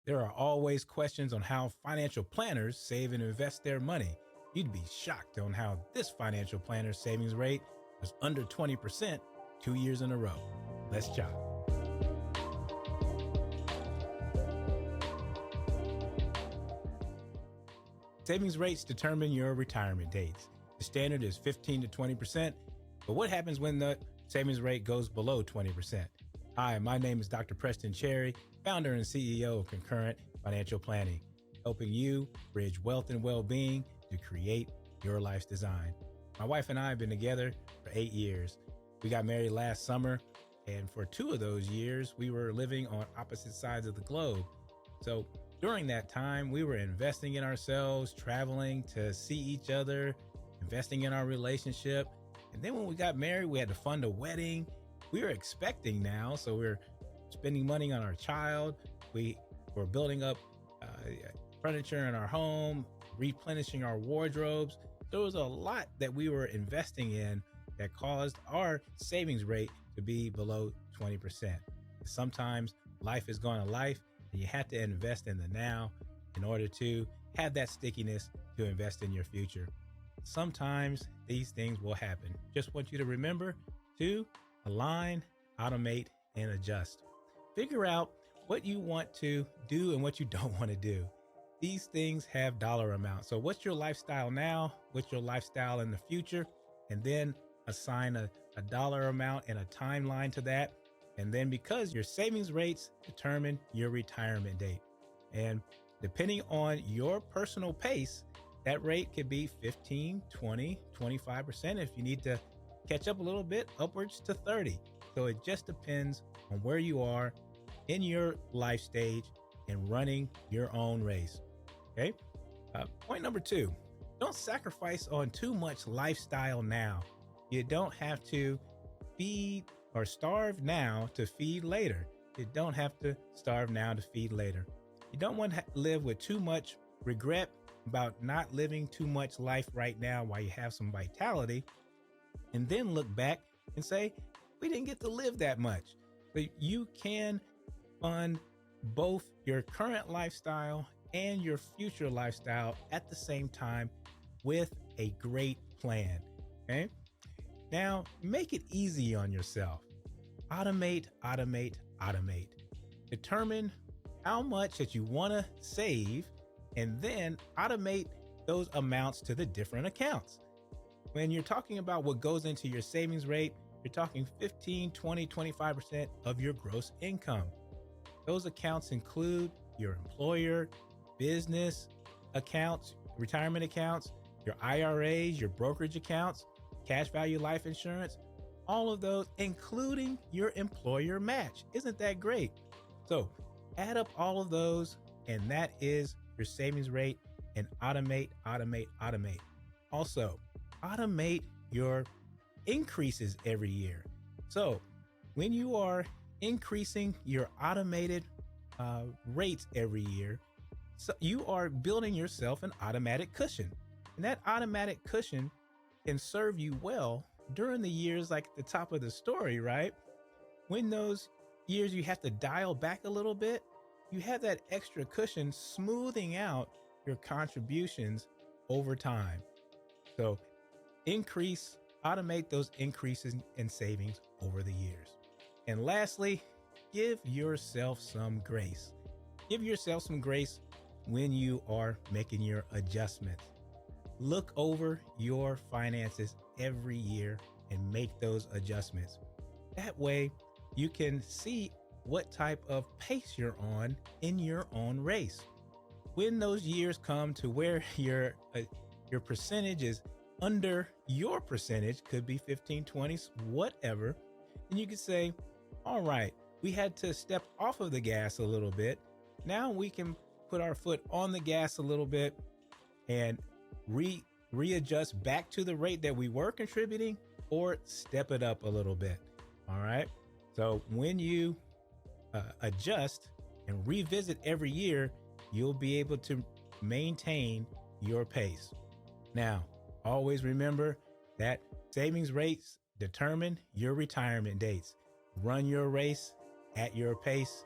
There are always questions on how financial planners save and invest their money. You'd be shocked on how this financial planner's savings rate was under 20% 2 years in a row. Let's chat. Savings rates determine your retirement dates. The standard is 15 to 20%, but what happens when the savings rate goes below 20%? Hi, my name is Dr. Preston Cherry, founder and CEO of Concurrent Financial Planning, helping you bridge wealth and well-being to create your life's design. My wife and I have been together for 8 years. We got married last summer, and for 2 of those years, we were living on opposite sides of the globe. So during that time, we were investing in ourselves, traveling to see each other, investing in our relationship. And then when we got married, we had to fund a wedding. We were expecting now, so we're spending money on our child. We were building up furniture in our home, replenishing our wardrobes. There was a lot that we were investing in that caused our savings rate to be below 20%. Sometimes life is going to life, and you have to invest in the now in order to have that stickiness to invest in your future. Sometimes these things will happen. Just want you to remember to align, automate, and adjust. Figure out what you want to do and what you don't want to do. These things have dollar amounts. So what's your lifestyle now? What's your lifestyle in the future? And then assign a dollar amount and a timeline to that. And then because your savings rates determine your retirement date. And depending on your personal pace, that rate could be 15, 20, 25%. If you need to catch up a little bit, upwards to 30. So it just depends on where you are in your life stage and running your own race. Okay. Point number 2, don't sacrifice on too much lifestyle now. You don't have to feed or starve now to feed later. You don't have to starve now to feed later. You don't want to live with too much regret about not living too much life right now while you have some vitality, and then look back and say, we didn't get to live that much. But you can fund both your current lifestyle and your future lifestyle at the same time with a great plan. Okay. Now, make it easy on yourself. Automate, automate, automate. Determine how much that you want to save and then automate those amounts to the different accounts. When you're talking about what goes into your savings rate, you're talking 15, 20, 25% of your gross income. Those accounts include your employer, business accounts, retirement accounts, your IRAs, your brokerage accounts, cash value life insurance, all of those, including your employer match. Isn't that great? So add up all of those, and that is your savings rate, and automate, automate, automate. Also, automate your increases every year. So when you are increasing your automated rates every year, so you are building yourself an automatic cushion. And that automatic cushion can serve you well during the years like at the top of the story, right? When those years you have to dial back a little bit, you have that extra cushion smoothing out your contributions over time. So automate those increases in savings over the years. And lastly, give yourself some grace. Give yourself some grace when you are making your adjustments. Look over your finances every year and make those adjustments. That way you can see what type of pace you're on in your own race. When those years come to where your percentage is under your percentage, could be 15, 20s, whatever, and you can say, all right, we had to step off of the gas a little bit. Now we can put our foot on the gas a little bit and readjust back to the rate that we were contributing, or step it up a little bit. All right. So when you adjust and revisit every year, you'll be able to maintain your pace. Now, always remember that savings rates determine your retirement dates. Run your race at your pace.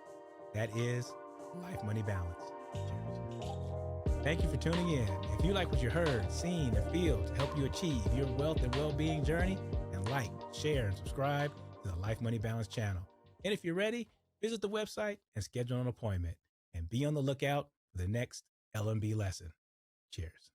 That is Life Money Balance. Cheers. Thank you for tuning in. If you like what you heard, seen, and feel to help you achieve your wealth and well-being journey, then like, share, and subscribe to the Life Money Balance channel. And if you're ready, visit the website and schedule an appointment. And be on the lookout for the next LMB lesson. Cheers.